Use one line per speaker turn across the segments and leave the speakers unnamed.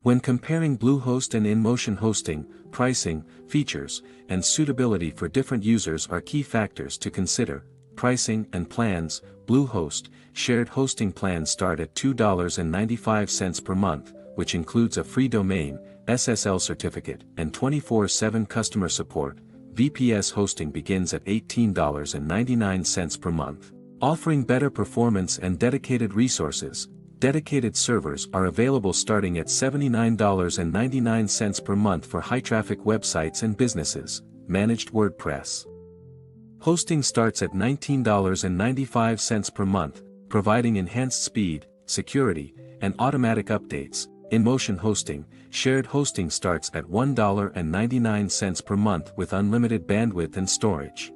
When comparing Bluehost and InMotion hosting, pricing, features, and suitability for different users are key factors to consider. Pricing and plans. Bluehost shared hosting plans start at $2.95 per month, which includes a free domain, SSL certificate, and 24/7 customer support. VPS hosting begins at $18.99 per month, offering better performance and dedicated resources. Dedicated servers are available starting at $79.99 per month for high-traffic websites and businesses. Managed WordPress hosting starts at $19.95 per month, providing enhanced speed, security, and automatic updates. InMotion hosting, shared hosting starts at $1.99 per month with unlimited bandwidth and storage.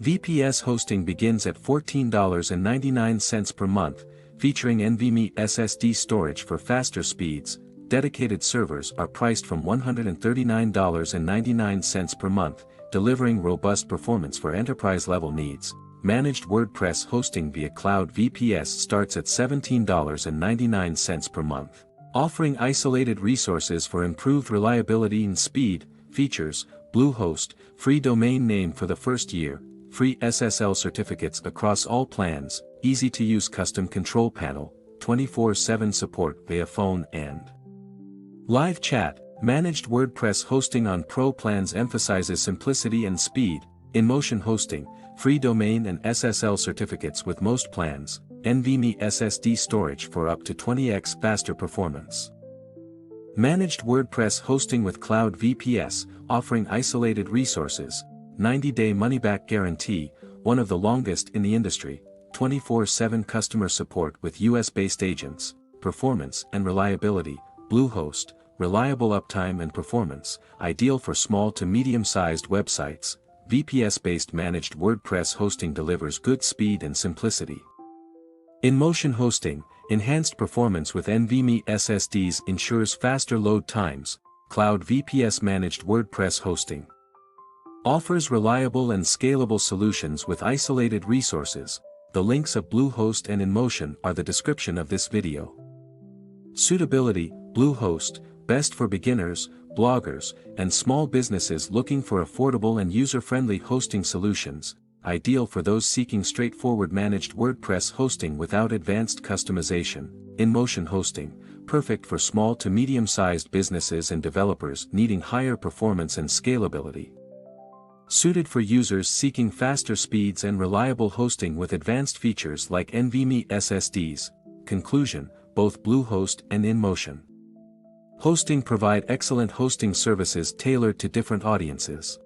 VPS hosting begins at $14.99 per month, featuring NVMe SSD storage for faster speeds. Dedicated servers are priced from $139.99 per month, delivering robust performance for enterprise-level needs. Managed WordPress hosting via Cloud VPS starts at $17.99 per month, offering isolated resources for improved reliability and speed. Features. Bluehost, free domain name for the first year, free SSL certificates across all plans, easy-to-use custom control panel, 24/7 support via phone and live chat. Managed WordPress hosting on Pro plans emphasizes simplicity and speed. InMotion hosting, free domain and SSL certificates with most plans, NVMe SSD storage for up to 20x faster performance. Managed WordPress hosting with Cloud VPS, offering isolated resources, 90-day money-back guarantee, one of the longest in the industry, 24/7 customer support with US-based agents, performance and reliability. Bluehost, reliable uptime and performance, ideal for small to medium-sized websites. VPS-based managed WordPress hosting delivers good speed and simplicity. InMotion hosting, enhanced performance with NVMe SSDs ensures faster load times. Cloud VPS managed WordPress hosting offers reliable and scalable solutions with isolated resources. The links of Bluehost and InMotion are the description of this video. Suitability. Bluehost, best for beginners, bloggers, and small businesses looking for affordable and user-friendly hosting solutions, ideal for those seeking straightforward managed WordPress hosting without advanced customization. InMotion hosting, perfect for small to medium-sized businesses and developers needing higher performance and scalability. Suited for users seeking faster speeds and reliable hosting with advanced features like NVMe SSDs. Conclusion, both Bluehost and InMotion hosting provide excellent hosting services tailored to different audiences.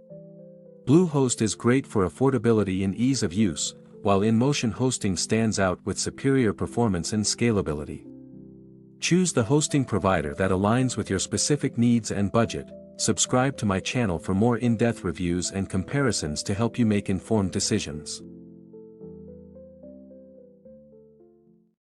Bluehost is great for affordability and ease of use, while InMotion hosting stands out with superior performance and scalability. Choose the hosting provider that aligns with your specific needs and budget. Subscribe to my channel for more in-depth reviews and comparisons to help you make informed decisions.